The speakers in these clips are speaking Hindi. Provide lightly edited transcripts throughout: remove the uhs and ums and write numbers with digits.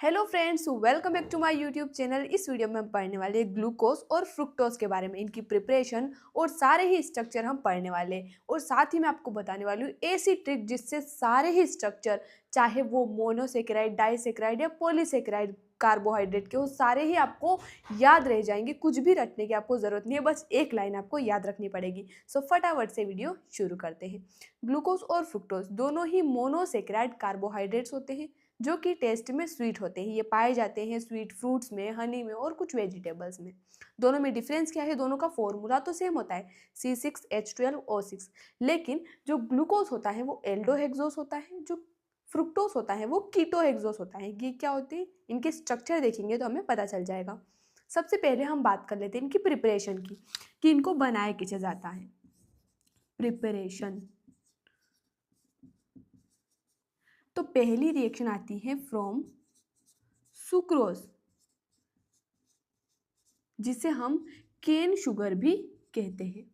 Hello friends, welcome back to my YouTube channel. इस वीडियो में हम पढ़ने वाले हैं ग्लूकोज और फ्रुक्टोज के बारे में, इनकी प्रिपरेशन और सारे ही स्ट्रक्चर हम पढ़ने वाले हैं। और साथ ही मैं आपको बताने वाली हूँ ऐसी ट्रिक जिससे सारे ही स्ट्रक्चर, चाहे वो मोनोसेकेराइड, डाइसेकेराइड या पॉलीसेकेराइड कार्बोहाइड्रेट के हो, सारे ही आपको याद रह जाएंगे। कुछ भी रटने की आपको ज़रूरत नहीं है, बस एक लाइन आपको याद रखनी पड़ेगी। सो फटाफट से वीडियो शुरू करते हैं। ग्लूकोज और फ्रुक्टोज दोनों ही मोनोसेकेराइड कार्बोहाइड्रेट्स होते हैं जो कि टेस्ट में स्वीट होते हैं। ये पाए जाते हैं स्वीट फ्रूट्स में, हनी में और कुछ वेजिटेबल्स में। दोनों में डिफरेंस क्या है? दोनों का फॉर्मूला तो सेम होता है, C6H12O6। लेकिन जो ग्लूकोज होता है वो एल्डोहेक्सोस होता है, जो फ्रुक्टोज होता है वो कीटोहेक्सोस होता है। ये क्या होती है? इनके स्ट्रक्चर देखेंगे तो हमें पता चल जाएगा। सबसे पहले हम बात कर लेते हैं इनकी प्रिपरेशन की, कि इनको बनाया कैसे जाता है। प्रिपरेशन, तो पहली रिएक्शन आती है फ्रॉम सुक्रोज, जिसे हम केन शुगर भी कहते हैं।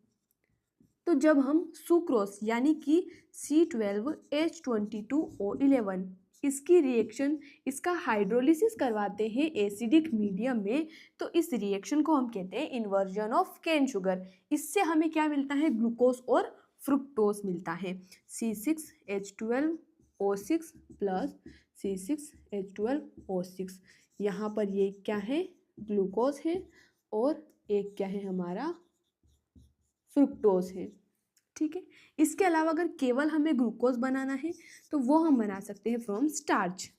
तो जब हम सुक्रोज यानी कि C12H22O11 इसकी रिएक्शन, इसका हाइड्रोलिसिस करवाते हैं एसिडिक मीडियम में, तो इस रिएक्शन को हम कहते हैं इन्वर्जन ऑफ केन शुगर। इससे हमें क्या मिलता है? ग्लूकोज और फ्रुक्टोज मिलता है। C6H12O6 plus C6H12O6। यहाँ पर ये क्या है? ग्लूकोज है, और एक क्या है हमारा? फ्रुक्टोज है। ठीक है। इसके अलावा अगर केवल हमें ग्लूकोज बनाना है तो वो हम बना सकते हैं फ्रॉम स्टार्च।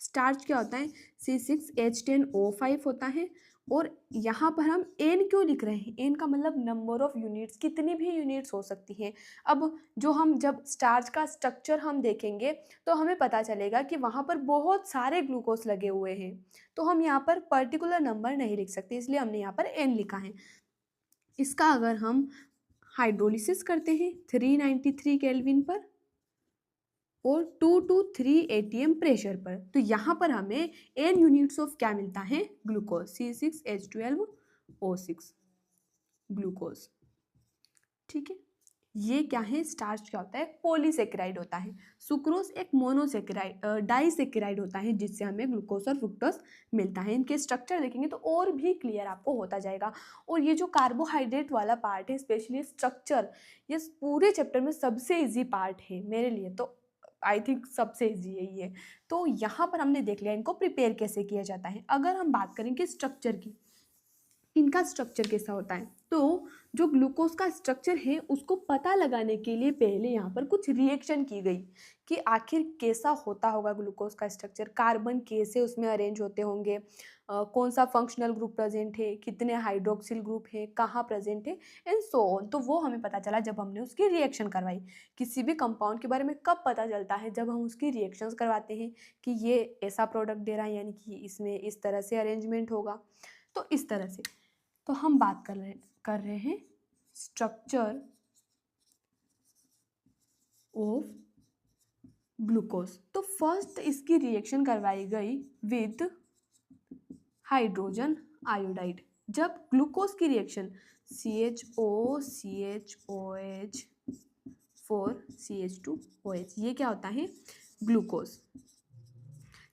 स्टार्च क्या होता है? C6H10O5 होता है। और यहाँ पर हम एन क्यों लिख रहे हैं? एन का मतलब नंबर ऑफ यूनिट्स, कितनी भी यूनिट्स हो सकती हैं। अब जब स्टार्च का स्ट्रक्चर हम देखेंगे तो हमें पता चलेगा कि वहाँ पर बहुत सारे ग्लूकोज लगे हुए हैं, तो हम यहाँ पर पर्टिकुलर नंबर नहीं लिख सकते, इसलिए हमने यहाँ पर एन लिखा है। इसका अगर हम हाइड्रोलिसिस करते हैं 393 केल्विन पर और 2 to 3 ATM प्रेशर पर, तो यहाँ पर हमें n यूनिट्स ऑफ क्या मिलता है? Glucose, C6H12O6 glucose. ठीक है। ये क्या है? स्टार्च क्या होता है? पॉलीसेकेराइड होता है। सुक्रोज एक मोनोसेकेराइड डाइसेकेराइड होता है, जिससे हमें ग्लूकोज और फ्रुक्टोज मिलता है। इनके स्ट्रक्चर देखेंगे तो और भी क्लियर आपको होता जाएगा। और ये जो कार्बोहाइड्रेट वाला पार्ट है, स्पेशली स्ट्रक्चर, ये पूरे चैप्टर में सबसे इजी पार्ट है मेरे लिए, तो आई थिंक सबसे इजी यही है। तो यहाँ पर हमने देख लिया इनको प्रिपेयर कैसे किया जाता है। अगर हम बात करें कि स्ट्रक्चर की, इनका स्ट्रक्चर कैसा होता है, तो जो ग्लूकोज का स्ट्रक्चर है उसको पता लगाने के लिए पहले यहाँ पर कुछ रिएक्शन की गई कि आखिर कैसा होता होगा ग्लूकोज का स्ट्रक्चर, कार्बन कैसे उसमें अरेंज होते होंगे, कौन सा फंक्शनल ग्रुप प्रेजेंट है, कितने हाइड्रोक्सिल ग्रुप है, कहाँ प्रेजेंट है, एंड सो ऑन। तो वो हमें पता चला जब हमने उसकी रिएक्शन करवाई। किसी भी कंपाउंड के बारे में कब पता चलता है? जब हम उसकी रिएक्शंस करवाते हैं कि ये ऐसा प्रोडक्ट दे रहा है, यानी कि इसमें इस तरह से अरेंजमेंट होगा। तो इस तरह से तो हम बात कर रहे हैं स्ट्रक्चर ऑफ ग्लूकोज। तो फर्स्ट इसकी रिएक्शन करवाई गई विद हाइड्रोजन आयोडाइड। जब ग्लूकोज की रिएक्शन CHO, CHOH 4CH2OH, ये क्या होता है? ग्लूकोज।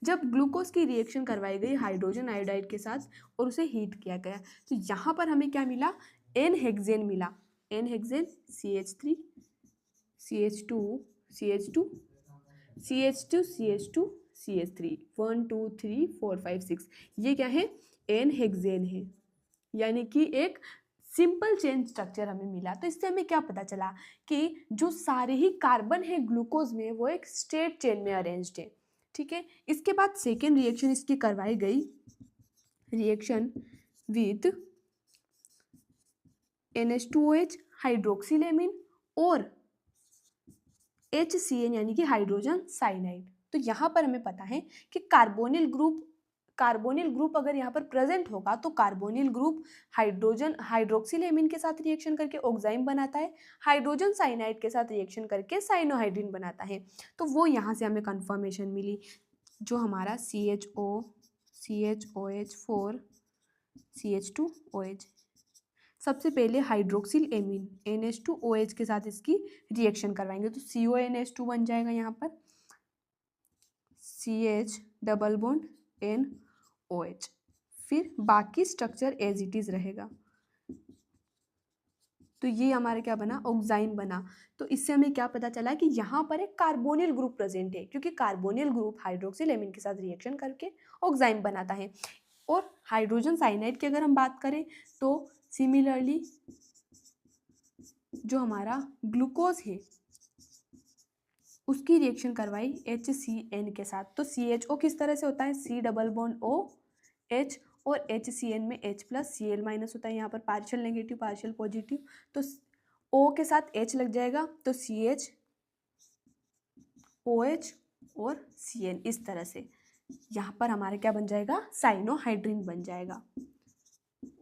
जब ग्लूकोज की रिएक्शन करवाई गई हाइड्रोजन आयोडाइड के साथ और उसे हीट किया गया, तो यहाँ पर हमें क्या मिला? एन हेक्सेन मिला। N hexane CH3 CH2 CH2 CH2 CH2 CH3 1 2 3 4 5 6, ये क्या है? एन हेक्सेन है, यानी कि एक सिंपल चेन स्ट्रक्चर हमें मिला। तो इससे हमें क्या पता चला कि जो सारे ही कार्बन है ग्लूकोज में वो एक स्ट्रेट चेन में अरेंज्ड है। ठीक है। इसके बाद सेकेंड रिएक्शन इसकी करवाई गई, रिएक्शन विद NH2OH हाइड्रोक्सिलेमिन और HCN यानी कि हाइड्रोजन साइनाइड। तो यहाँ पर हमें पता है कि कार्बोनिल ग्रुप अगर यहाँ पर प्रेजेंट होगा तो कार्बोनिल ग्रुप हाइड्रोक्सिलेमिन के साथ रिएक्शन करके ऑक्साइम बनाता है, हाइड्रोजन साइनाइड के साथ रिएक्शन करके साइनोहाइड्रिन बनाता है। तो वो यहाँ से हमें कंफर्मेशन मिली। जो हमारा CHOH 4 CH2OH, सबसे पहले हाइड्रोक्सिल एमीन NH2OH के साथ इसकी रिएक्शन करवाएंगे तो CONH2 बन जाएगा। यहाँ पर CH डबल बॉन्ड NOH। फिर बाकी स्ट्रक्चर एज इट इज रहेगा। तो ये हमारा क्या बना, ऑक्साइन बना। तो इससे हमें क्या पता चला कि यहाँ पर एक कार्बोनिल ग्रुप प्रेजेंट है, क्योंकि कार्बोनिल ग्रुप हाइड्रोक्सिल एमीन के साथ रिएक्शन करके ऑक्साइन बनाता है। और हाइड्रोजन साइनाइड की अगर हम बात करें तो सिमिलरली जो हमारा ग्लूकोज है उसकी रिएक्शन करवाई HCN के साथ। तो CHO किस तरह से होता है, C डबल बॉन्ड OH, और HCN में H प्लस Cl माइनस होता है। यहाँ पर पार्शियल नेगेटिव पार्शियल पॉजिटिव, तो O के साथ H लग जाएगा तो CH OH और Cn, इस तरह से यहाँ पर हमारा क्या बन जाएगा, साइनोहाइड्रिन बन जाएगा।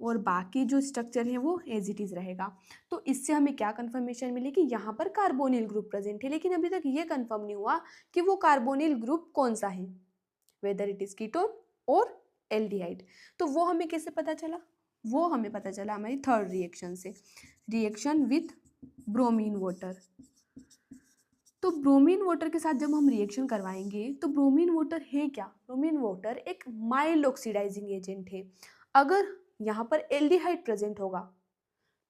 और बाकी जो स्ट्रक्चर है वो एज इट इज रहेगा। तो इससे हमें क्या कंफर्मेशन मिली कि यहाँ पर कार्बोनिल ग्रुप प्रेजेंट है, लेकिन अभी तक ये कंफर्म नहीं हुआ कि वो कार्बोनिल ग्रुप कौन सा है, वेदर इट इज कीटोन और एल्डिहाइड। तो वो हमें कैसे पता चला, वो हमें पता चला हमारी थर्ड रिएक्शन से, रिएक्शन विथ ब्रोमीन वाटर। तो ब्रोमीन वाटर के साथ जब हम रिएक्शन करवाएंगे तो ब्रोमीन वाटर है क्या, ब्रोमीन वाटर एक माइल्ड ऑक्सीडाइजिंग एजेंट है। अगर यहाँ पर एल्डिहाइड प्रेजेंट होगा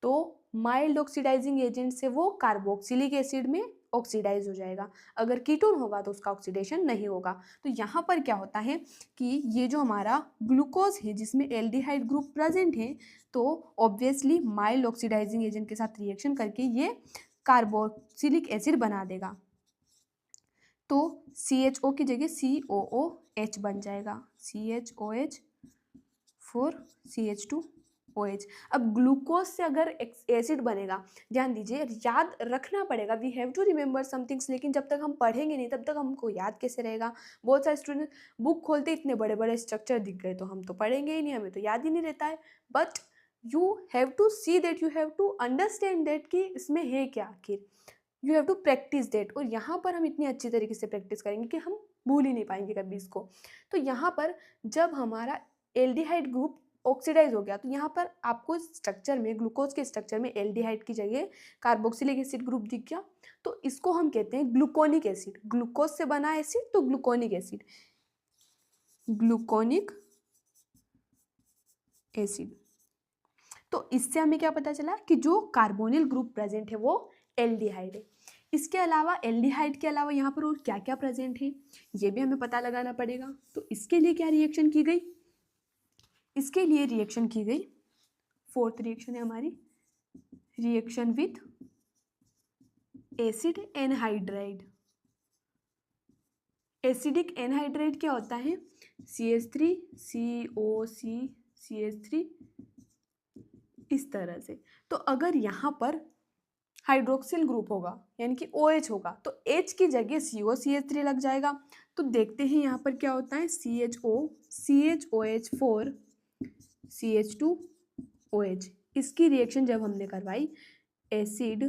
तो माइल्ड ऑक्सीडाइजिंग एजेंट से वो कार्बोक्सिलिक एसिड में ऑक्सीडाइज हो जाएगा। अगर कीटोन होगा तो उसका ऑक्सीडेशन नहीं होगा। तो यहाँ पर क्या होता है कि ये जो हमारा ग्लूकोज है जिसमें एल्डिहाइड ग्रुप प्रेजेंट है, तो ऑब्वियसली माइल्ड ऑक्सीडाइजिंग एजेंट के साथ रिएक्शन करके ये कार्बोक्सिलिक एसिड बना देगा। तो CHO की जगह COOH बन जाएगा, CHOH फोर CH2OH। अब ग्लूकोज से अगर एसिड बनेगा, ध्यान दीजिए, याद रखना पड़ेगा, we have to remember some things, लेकिन जब तक हम पढ़ेंगे नहीं तब तक हमको याद कैसे रहेगा। बहुत सारे स्टूडेंट बुक खोलते इतने बड़े बड़े स्ट्रक्चर दिख गए तो हम तो पढ़ेंगे ही नहीं, हमें तो याद ही नहीं रहता है। But you have to see that, you have to understand that कि इसमें है क्या आखिर, you have to practise that. और यहाँ पर हम इतनी अच्छी तरीके से प्रैक्टिस करेंगे कि हम भूल ही नहीं पाएंगे कभी इसको। तो यहाँ पर जब हमारा एल्डिहाइड ग्रुप ऑक्सीडाइज हो गया तो यहाँ पर आपको स्ट्रक्चर में, ग्लूकोज के स्ट्रक्चर में एल्डिहाइड की जगह कार्बोक्सिलिक एसिड ग्रुप दिख गया, तो इसको हम कहते हैं ग्लूकोनिक एसिड। ग्लूकोज से बना एसिड तो ग्लूकोनिक एसिड, ग्लूकोनिक एसिड। तो इससे हमें क्या पता चला कि जो कार्बोनिल ग्रुप प्रेजेंट है वो एल्डिहाइड है। इसके अलावा, एल्डिहाइड के अलावा यहाँ पर और क्या क्या प्रेजेंट है ये भी हमें पता लगाना पड़ेगा। तो इसके लिए क्या रिएक्शन की गई, इसके लिए रिएक्शन की गई, फोर्थ रिएक्शन है हमारी reaction with acid anhydride. Acidic anhydride क्या होता है, CH3 COC CH3, इस तरह से। तो अगर यहाँ पर हाइड्रोक्सिल ग्रुप होगा यानी कि OH होगा तो H की जगह COCH3 लग जाएगा। तो देखते हैं यहाँ पर क्या होता है, CHO CHOH4 CH2OH। इसकी रिएक्शन जब हमने करवाई एसिड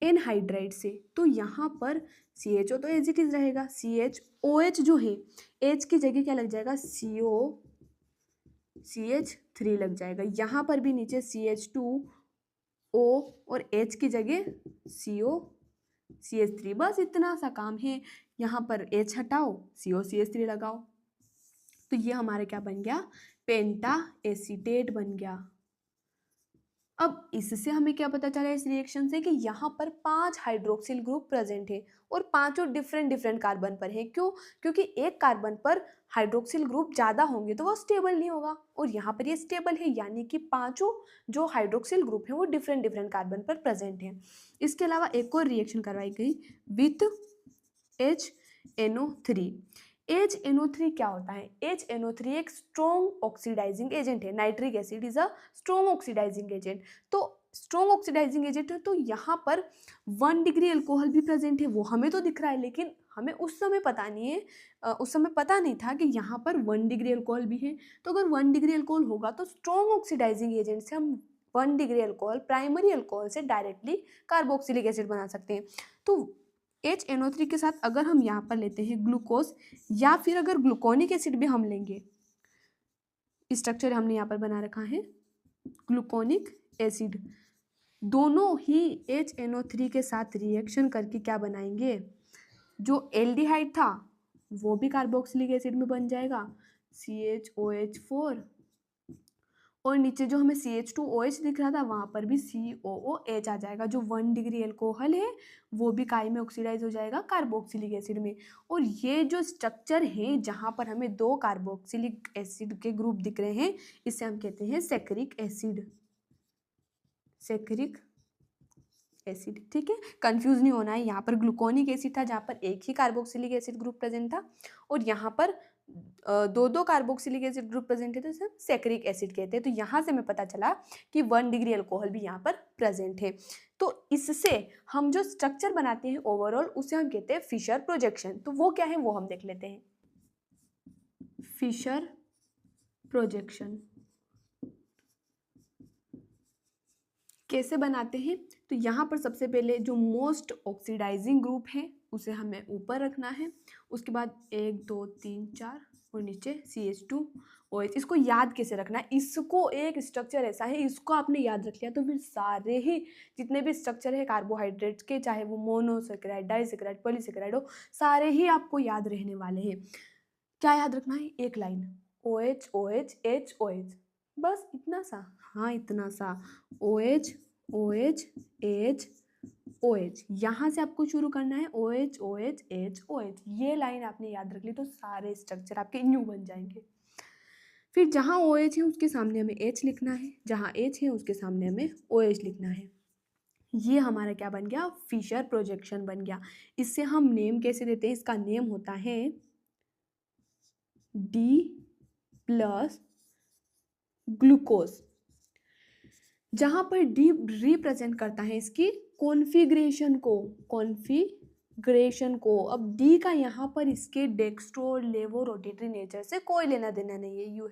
एनहाइड्राइड से, तो यहाँ पर CHO तो एज इट इज रहेगा, CHOH जो है H की जगह क्या लग जाएगा, COCH3 लग जाएगा। यहाँ पर भी नीचे CH2O और H की जगह COCH3, बस इतना सा काम है। यहाँ पर H हटाओ COCH3 लगाओ, तो ये हमारा क्या बन गया, पेंटा एसीटेट बन गया। अब इससे हमें क्या पता चला इस रिएक्शन से कि यहाँ पर 5 हाइड्रोक्सिल ग्रुप प्रेजेंट है और पांचों डिफरेंट डिफरेंट कार्बन पर है। क्यों, क्योंकि एक कार्बन पर हाइड्रोक्सिल ग्रुप ज़्यादा होंगे तो वो स्टेबल नहीं होगा, और यहाँ पर ये स्टेबल है, यानी कि पांचों जो हाइड्रोक्सिल ग्रुप है वो डिफरेंट डिफरेंट कार्बन पर प्रेजेंट है। इसके अलावा एक और रिएक्शन करवाई गई विथ HNO3। HNO3 क्या होता है, HNO3 एक स्ट्रॉन्ग ऑक्सीडाइजिंग एजेंट है। Nitric acid is a strong oxidising agent. तो स्ट्रॉन्ग ऑक्सीडाइजिंग एजेंट है तो यहाँ पर 1 डिग्री अल्कोहल भी प्रेजेंट है, वो हमें तो दिख रहा है, लेकिन हमें उस समय पता नहीं है, उस समय पता नहीं था कि यहाँ पर 1 डिग्री अल्कोहल भी है। तो अगर 1 डिग्री अल्कोहल होगा तो स्ट्रॉन्ग ऑक्सीडाइजिंग एजेंट से हम 1 डिग्री अल्कोहल, प्राइमरी अल्कोहल से डायरेक्टली कार्बोक्सिलिक एसिड बना सकते हैं। तो HNO3 के साथ अगर हम यहाँ पर लेते हैं ग्लूकोज, या फिर अगर ग्लूकोनिक एसिड भी हम लेंगे, स्ट्रक्चर हमने यहाँ पर बना रखा है ग्लूकोनिक एसिड, दोनों ही HNO3 के साथ रिएक्शन करके क्या बनाएंगे, जो एल्डिहाइड था वो भी कार्बोक्सिलिक एसिड में बन जाएगा, CHOH4, और नीचे जो हमें CH2OH दिख रहा था वहाँ पर भी COOH आ जाएगा। जो 1 डिग्री एल्कोहल है वो भी काई में ऑक्सीडाइज हो जाएगा कार्बोक्सिलिक एसिड में। और ये जो स्ट्रक्चर है जहाँ पर हमें 2 कार्बोक्सिलिक एसिड के ग्रुप दिख रहे हैं इसे हम कहते हैं सैकरिक एसिड, सैकरिक एसिड। ठीक है, कंफ्यूज नहीं होना है। यहाँ पर ग्लूकोनिक एसिड था जहाँ पर एक ही कार्बोक्सिलिक एसिड ग्रुप प्रेजेंट था, और यहाँ पर दो दो कार्बोक्सिलिक एसिड ग्रुप प्रेजेंट है तो इसे सैकरिक एसिड कहते हैं। तो यहाँ से हमें पता चला कि 1 डिग्री अल्कोहल भी यहाँ पर प्रेजेंट है। तो इससे हम जो स्ट्रक्चर बनाते हैं ओवरऑल उसे हम कहते हैं फिशर प्रोजेक्शन। तो वो क्या है वो हम देख लेते हैं। फिशर प्रोजेक्शन कैसे बनाते हैं? तो यहाँ पर सबसे पहले जो मोस्ट ऑक्सीडाइजिंग ग्रुप है उसे हमें ऊपर रखना है, उसके बाद 1 2 3 4 और नीचे CH2OH। इसको याद कैसे रखना है? इसको एक स्ट्रक्चर ऐसा है, इसको आपने याद रख लिया तो फिर सारे ही जितने भी स्ट्रक्चर है कार्बोहाइड्रेट्स के, चाहे वो मोनोसेकेराइड, डाइसेकेराइड, पॉलीसेकेराइड हो, सारे ही आपको याद रहने वाले हैं। क्या याद रखना है? एक line OH OH H OH, बस इतना सा। हाँ इतना सा, OH OH H OH, यहाँ से आपको शुरू करना है OH OH H OH। ये लाइन आपने याद रख ली तो सारे स्ट्रक्चर आपके न्यू बन जाएंगे। फिर जहाँ OH है उसके सामने हमें H लिखना है, जहाँ H है उसके सामने हमें OH लिखना है। ये हमारा क्या बन गया? फिशर प्रोजेक्शन बन गया। इससे हम नेम कैसे देते हैं? इसका नेम होता है D प्लस ग्लूकोज, जहां पर डी रिप्रेजेंट करता है इसकी कॉन्फ़िगरेशन को। अब डी का यहाँ पर इसके डेक्स्ट्रो लेवो रोटेटरी नेचर से कोई लेना देना नहीं है। यू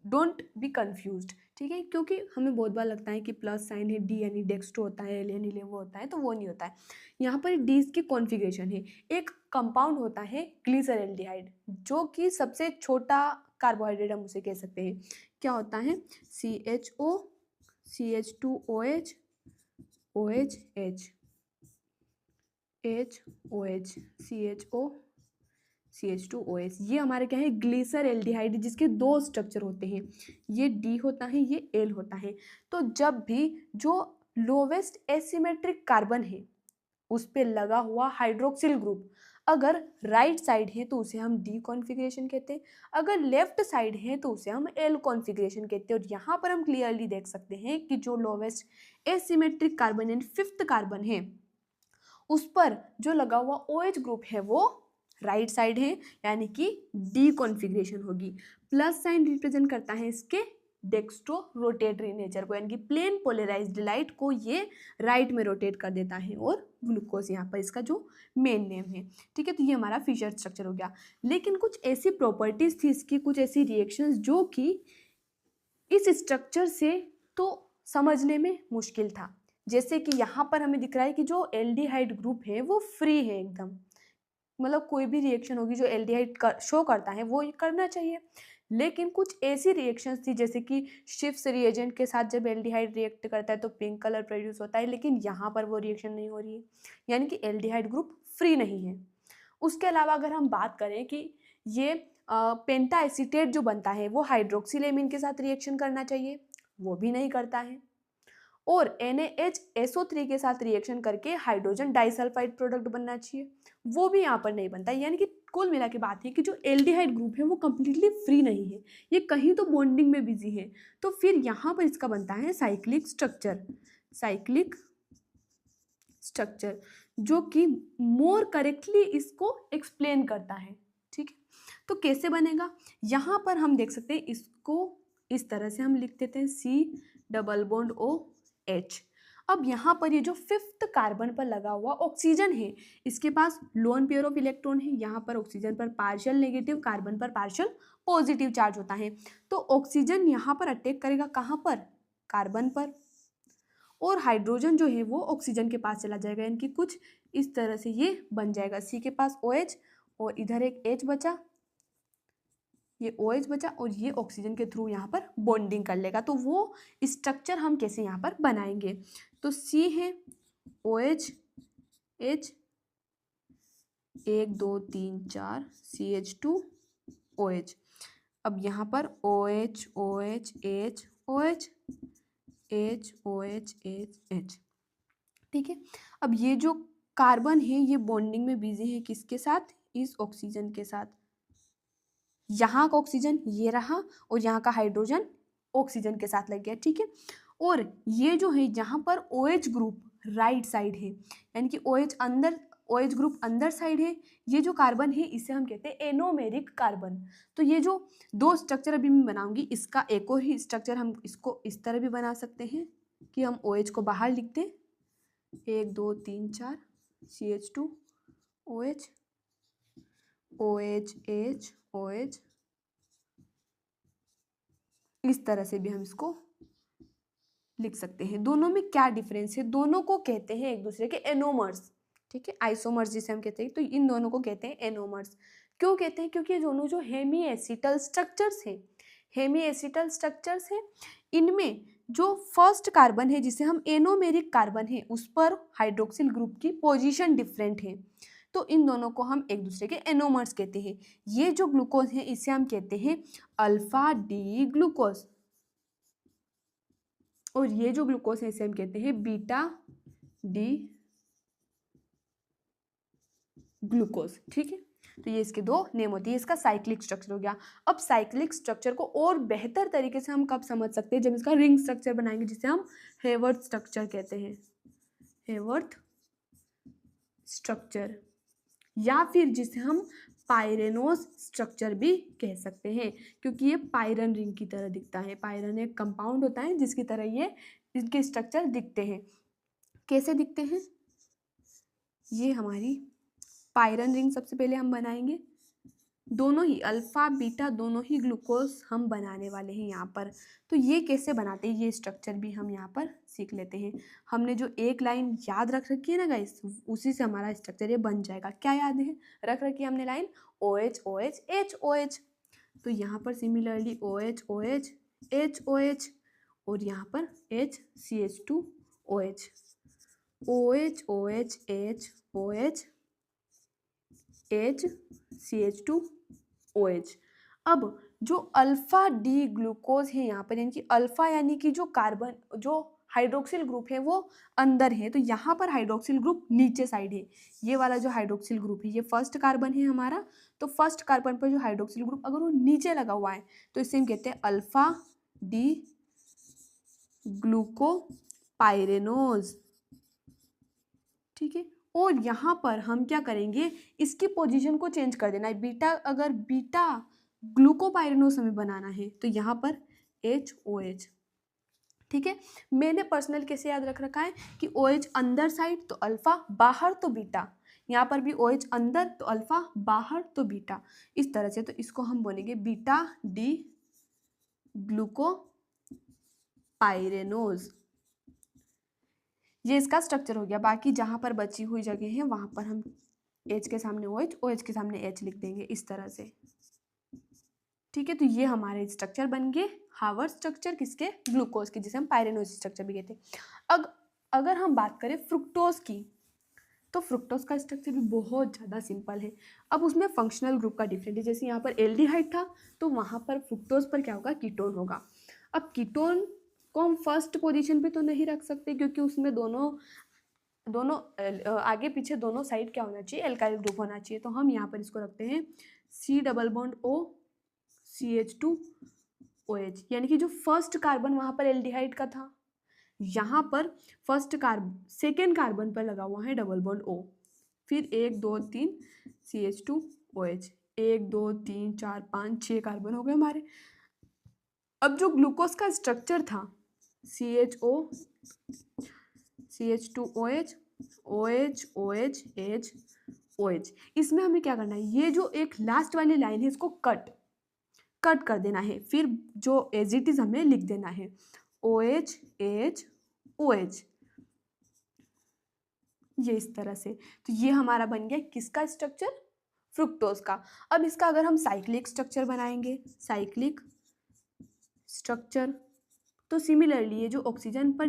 डोंट बी कंफ्यूज्ड, ठीक है, क्योंकि हमें बहुत बार लगता है कि प्लस साइन है डी यानी डेक्स्ट्रो होता है, एल यानी लेवो होता है, तो वो नहीं होता है। यहाँ पर डी इसकी कॉन्फ़िगरेशन है। एक कंपाउंड होता है ग्लिसरल्डिहाइड, जो कि सबसे छोटा कार्बोहाइड्रेट हम उसे कह सकते हैं। क्या होता है? CHO CH2OH OH H OH CHO CH2OH। ये हमारे क्या है? ग्लिसर एल्डिहाइड, जिसके 2 स्ट्रक्चर होते हैं, ये D होता है, ये L होता है। तो जब भी जो लोवेस्ट एसिमेट्रिक कार्बन है उस पे लगा हुआ हाइड्रोक्सिल ग्रुप अगर राइट साइड है तो उसे हम D कॉन्फ़िगरेशन कहते हैं, अगर लेफ्ट साइड है तो उसे हम L कॉन्फ़िगरेशन कहते हैं। और यहाँ पर हम क्लियरली देख सकते हैं कि जो लोवेस्ट एसिमेट्रिक कार्बन यानी 5th कार्बन है उस पर जो लगा हुआ OH ग्रुप है वो राइट साइड है, यानी कि D कॉन्फ़िगरेशन होगी। प्लस साइन रिप्रेजेंट करता है इसके डेक्स्ट्रो रोटेटरी नेचर को, यानी कि प्लेन पोलराइज्ड लाइट को ये राइट में रोटेट कर देता है, और ग्लूकोज यहाँ पर इसका जो मेन नेम है। ठीक है, तो ये हमारा फिशर स्ट्रक्चर हो गया। लेकिन कुछ ऐसी प्रॉपर्टीज थी इसकी, कुछ ऐसी रिएक्शंस जो कि इस स्ट्रक्चर से तो समझने में मुश्किल था। जैसे कि यहाँ पर हमें दिख रहा है कि जो एल्डिहाइड ग्रुप है वो फ्री है एकदम, मतलब कोई भी रिएक्शन होगी जो एल्डिहाइड शो करता है वो करना चाहिए। लेकिन कुछ ऐसी रिएक्शंस थी जैसे कि शिफ्स रिएजेंट के साथ जब एल्डिहाइड रिएक्ट करता है तो पिंक कलर प्रोड्यूस होता है, लेकिन यहाँ पर वो रिएक्शन नहीं हो रही है, यानी कि एल्डिहाइड ग्रुप फ्री नहीं है। उसके अलावा अगर हम बात करें कि ये पेंटा एसीटेट जो बनता है वो हाइड्रोक्सिलेमिन के साथ रिएक्शन करना चाहिए, वो भी नहीं करता है। और NaHSO3 के साथ रिएक्शन करके हाइड्रोजन डाइसल्फाइड प्रोडक्ट बनना चाहिए, वो भी यहाँ पर नहीं बनता। यानी कि कुल मिला के बात है कि जो एल्डिहाइड ग्रुप है वो कम्प्लीटली फ्री नहीं है, ये कहीं तो बॉन्डिंग में बिजी है। तो फिर यहाँ पर इसका बनता है साइक्लिक स्ट्रक्चर, जो कि मोर करेक्टली इसको एक्सप्लेन करता है। ठीक है, तो कैसे बनेगा? यहाँ पर हम देख सकते हैं, इसको इस तरह से हम लिख देते हैं C≡OH। अब यहाँ पर ये जो 5th कार्बन पर लगा हुआ ऑक्सीजन है, इसके पास लोन पेयर ऑफ इलेक्ट्रॉन है। यहाँ पर ऑक्सीजन पर पार्शियल नेगेटिव, कार्बन पर पार्शियल पॉजिटिव चार्ज होता है। तो ऑक्सीजन यहाँ पर अटैक करेगा, कहाँ पर? कार्बन पर, और हाइड्रोजन जो है वो ऑक्सीजन के पास चला जाएगा, यानी कि कुछ इस तरह से ये बन जाएगा। C के पास OH और इधर एक H बचा, ये OH बचा, और ये ऑक्सीजन के थ्रू यहाँ पर बॉन्डिंग कर लेगा। तो वो स्ट्रक्चर हम कैसे यहाँ पर बनाएंगे? तो C है OH H 1 2 3 4 CH2OH। अब यहाँ पर OH OH H OH H OH H H। ठीक है, अब ये जो कार्बन है ये बॉन्डिंग में बिजी है किसके साथ, इस ऑक्सीजन के साथ। यहाँ का ऑक्सीजन ये रहा और यहाँ का हाइड्रोजन ऑक्सीजन के साथ लग गया। ठीक है, और ये जो है यहाँ पर OH ग्रुप राइट साइड है, यानी कि OH ग्रुप अंदर साइड है। ये जो कार्बन है इसे हम कहते हैं एनोमेरिक कार्बन। तो ये जो दो स्ट्रक्चर अभी मैं बनाऊंगी, इसका एक और ही स्ट्रक्चर हम इसको इस तरह भी बना सकते हैं कि हम OH को बाहर लिखते हैं 1 2 3 4 CH2OH OH H OH, इस तरह से भी हम इसको लिख सकते हैं। दोनों में क्या डिफरेंस है, दोनों को कहते हैं एक दूसरे के एनोमर्स। ठीक है, आइसोमर्स जिसे हम कहते हैं, तो इन दोनों को कहते हैं एनोमर्स। क्यों कहते हैं, क्योंकि ये दोनों जो हेमी एसिटल स्ट्रक्चर्स हैं, हेमी एसिटल स्ट्रक्चर्स हैं, इनमें जो फर्स्ट कार्बन है जिसे हम एनोमेरिक कार्बन है उस पर हाइड्रोक्सिल ग्रुप की पोजीशन डिफरेंट है, तो इन दोनों को हम एक दूसरे के एनोमर्स कहते हैं। ये जो ग्लूकोज है इसे हम कहते हैं अल्फा डी ग्लूकोज, और ये जो ग्लूकोज है इसे हम कहते हैं बीटा डी ग्लूकोज। ठीक है, तो ये इसके दो नेम होती है। इसका साइक्लिक स्ट्रक्चर हो गया। अब साइक्लिक स्ट्रक्चर को और बेहतर तरीके से हम कब समझ सकते हैं, जब इसका रिंग स्ट्रक्चर बनाएंगे जिसे हम हेवर्थ स्ट्रक्चर कहते हैं, हेवर्थ स्ट्रक्चर, या फिर जिसे हम पायरेनोज स्ट्रक्चर भी कह सकते हैं, क्योंकि ये पायरन रिंग की तरह दिखता है। पायरन एक कंपाउंड होता है जिसकी तरह ये इनके स्ट्रक्चर दिखते हैं। कैसे दिखते हैं, ये हमारी पायरन रिंग सबसे पहले हम बनाएंगे। दोनों ही अल्फा बीटा दोनों ही ग्लूकोज हम बनाने वाले हैं यहाँ पर। तो ये कैसे बनाते हैं, ये स्ट्रक्चर भी हम यहाँ पर सीख लेते हैं। हमने जो एक लाइन याद रख रखी है ना गाइस, उसी से हमारा स्ट्रक्चर ये बन जाएगा। क्या याद है, रख रखी है हमने line OH OH H OH, तो यहाँ पर similarly OH OH H OH, और यहाँ पर H CH2OH, OH OH H OH H CH2OH। अब जो अल्फा डी ग्लूकोज है यहाँ पर, यानी कि अल्फा यानी कि जो कार्बन जो हाइड्रोक्सिल ग्रुप है वो अंदर है, तो यहाँ पर हाइड्रोक्सिल ग्रुप नीचे साइड है। ये वाला जो हाइड्रोक्सिल ग्रुप है ये फर्स्ट कार्बन है हमारा, तो फर्स्ट कार्बन पर जो हाइड्रोक्सिल ग्रुप अगर वो नीचे लगा हुआ है तो इसे हम कहते हैं अल्फा डी ग्लूकोपाइरेनोज। ठीक है, और यहाँ पर हम क्या करेंगे, इसकी पोजीशन को चेंज कर देना है। बीटा, अगर बीटा ग्लूकोपाइरेनोज हमें बनाना है तो यहाँ पर HOH। ठीक है, मैंने पर्सनल कैसे याद रख रखा है कि OH अंदर साइड तो अल्फा, बाहर तो बीटा, यहाँ पर भी OH अंदर तो अल्फा, बाहर तो बीटा, इस तरह से। तो इसको हम बोलेंगे बीटा डी ग्लूकोपाइरेनोज। ये इसका स्ट्रक्चर हो गया। बाकी जहाँ पर बची हुई जगह है वहाँ पर हम H के सामने OH, OH के सामने H लिख देंगे इस तरह से। ठीक है, तो ये हमारे स्ट्रक्चर बन गए हावर्थ स्ट्रक्चर किसके, ग्लूकोज के, जिसे हम पायरेनोज स्ट्रक्चर भी कहते हैं। अब अगर हम बात करें फ्रुक्टोज की, तो फ्रुक्टोज का स्ट्रक्चर भी बहुत ज़्यादा सिंपल है। अब उसमें फंक्शनल ग्रुप का डिफरेंट है। जैसे यहाँ पर एल्डिहाइड था तो वहाँ पर फ्रुक्टोज पर क्या होगा, कीटोन होगा। अब कीटोन को हम फर्स्ट पोजीशन पे तो नहीं रख सकते, क्योंकि उसमें दोनों आगे पीछे दोनों साइड क्या होना चाहिए, एल्काइल ग्रुप होना चाहिए। तो हम यहाँ पर इसको रखते हैं C+O CH2OH, यानी कि जो फर्स्ट कार्बन वहाँ पर एल्डिहाइड का था, यहाँ पर सेकेंड कार्बन पर लगा हुआ है डबल बॉन्ड O, फिर 1 2 3 CH2OH, 1 2 3 4 5 6 कार्बन हो गए हमारे। अब जो ग्लूकोज का स्ट्रक्चर था CH2OH OH OH H OH, इसमें हमें क्या करना है, ये जो एक लास्ट वाली लाइन है इसको कट कर देना है, फिर जो एज इट इज हमें लिख देना है OH H OH, ये इस तरह से। तो ये हमारा बन गया किसका स्ट्रक्चर, फ्रुक्टोज का। अब इसका अगर हम साइक्लिक स्ट्रक्चर बनाएंगे, साइक्लिक स्ट्रक्चर, तो सिमिलरली ये जो ऑक्सीजन पर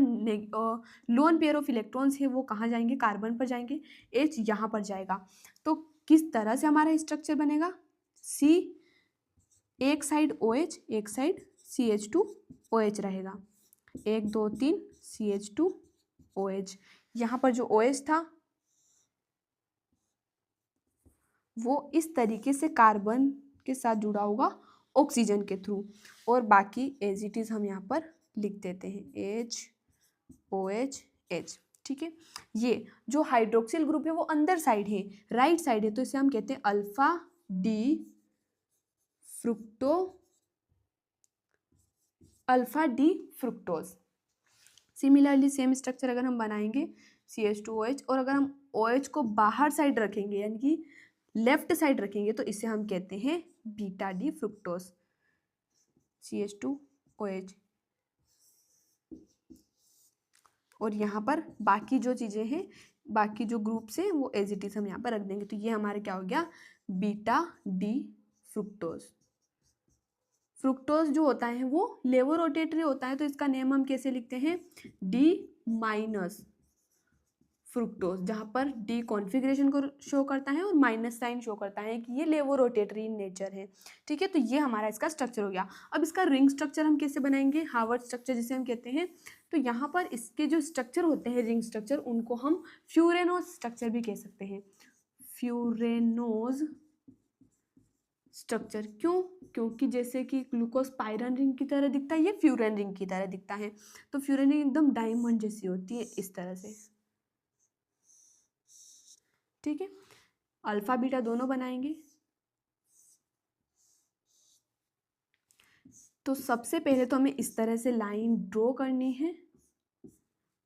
लोन पेयर ऑफ इलेक्ट्रॉन्स है वो कहाँ जाएंगे, कार्बन पर जाएंगे, H यहाँ पर जाएगा। तो किस तरह से हमारा स्ट्रक्चर बनेगा, C एक साइड OH एक साइड CH2OH रहेगा, 1 2 3 CH2OH। यहाँ पर जो OH था वो इस तरीके से कार्बन के साथ जुड़ा होगा ऑक्सीजन के थ्रू, और बाकी एज इट इज हम यहाँ पर लिख देते हैं HOH। ठीक है, ये जो हाइड्रोक्सिल ग्रुप है वो अंदर साइड है, राइट साइड है, तो इसे हम कहते हैं alpha D fructose. Similarly same structure अगर हम बनाएंगे CH2OH, और अगर हम OH को बाहर साइड रखेंगे यानी कि लेफ्ट साइड रखेंगे तो इसे हम कहते हैं बीटा डी फ्रुक्टोज, CH2OH। और यहाँ पर बाकी जो चीज़ें हैं, बाकी जो ग्रुप्स हैं वो एज इट इज हम यहाँ पर रख देंगे, तो ये हमारे क्या हो गया, बीटा डी फ्रुक्टोज। फ्रुक्टोज जो होता है वो लेवोरोटेटरी होता है, तो इसका नेम हम कैसे लिखते हैं, D- फ्रुक्टोज, जहाँ पर डी कॉन्फ़िगरेशन को शो करता है और माइनस साइन शो करता है कि ये लेवोरोटेटरी इन नेचर है। ठीक है, तो ये हमारा इसका स्ट्रक्चर हो गया। अब इसका रिंग स्ट्रक्चर हम कैसे बनाएंगे, हार्वर्ड स्ट्रक्चर जिसे हम कहते हैं। तो यहाँ पर इसके जो स्ट्रक्चर होते हैं रिंग स्ट्रक्चर, उनको हम फ्यूरेनोज स्ट्रक्चर भी कह सकते हैं, फ्यूरेनोज स्ट्रक्चर। क्यों, क्योंकि जैसे कि ग्लूकोज पायरन रिंग की तरह दिखता है, ये फ्यूरेन रिंग की तरह दिखता है, तो फ्यूरेन रिंग एकदम डायमंड जैसी होती है इस तरह से। ठीक है, अल्फा बीटा दोनों बनाएंगे। तो सबसे पहले तो हमें इस तरह से लाइन ड्रॉ करनी है।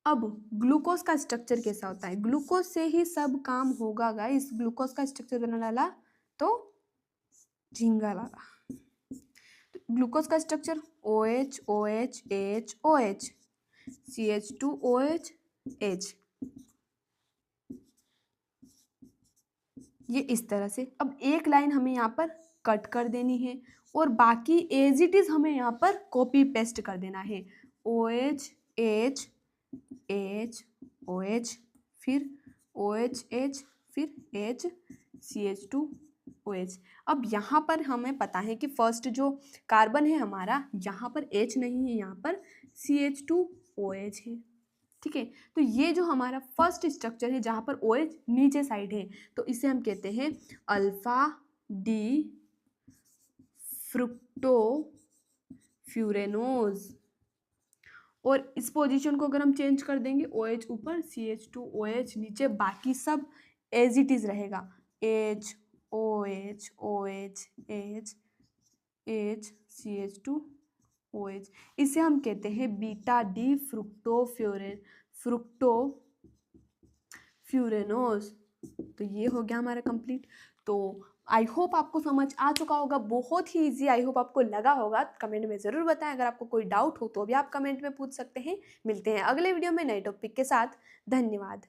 अब ग्लूकोज का स्ट्रक्चर कैसा होता है, ग्लूकोज से ही सब काम होगा गाइस। ग्लूकोज का स्ट्रक्चर बना डाला तो झींगा लगा। ग्लूकोज का structure OH OH H OH CH2OH H, ये इस तरह से। अब एक लाइन हमें यहाँ पर कट कर देनी है और बाकी एज इट इज हमें यहाँ पर कॉपी पेस्ट कर देना है, OH H H OH फिर OH H फिर H CH2OH। अब यहाँ पर हमें पता है कि फर्स्ट जो कार्बन है हमारा, यहाँ पर H नहीं है, यहाँ पर CH2OH है। ठीक है, तो ये जो हमारा फर्स्ट स्ट्रक्चर है जहाँ पर OH नीचे साइड है, तो इसे हम कहते हैं अल्फा डी फ्रुक्टो फ्यूरेनोज। और इस पोजीशन को अगर हम चेंज कर देंगे, OH ऊपर CH2OH नीचे, बाकी सब एज इट इज रहेगा, H OH OH H H CH2OH। इसे हम कहते हैं बीटा डी फ्रूक्टोफ्यूरेनोज। तो ये हो गया हमारा कंप्लीट। तो आई होप आपको समझ आ चुका होगा, बहुत ही इजी, आई होप आपको लगा होगा। कमेंट में ज़रूर बताएं, अगर आपको कोई डाउट हो तो भी आप कमेंट में पूछ सकते हैं। मिलते हैं अगले वीडियो में नए टॉपिक के साथ। धन्यवाद।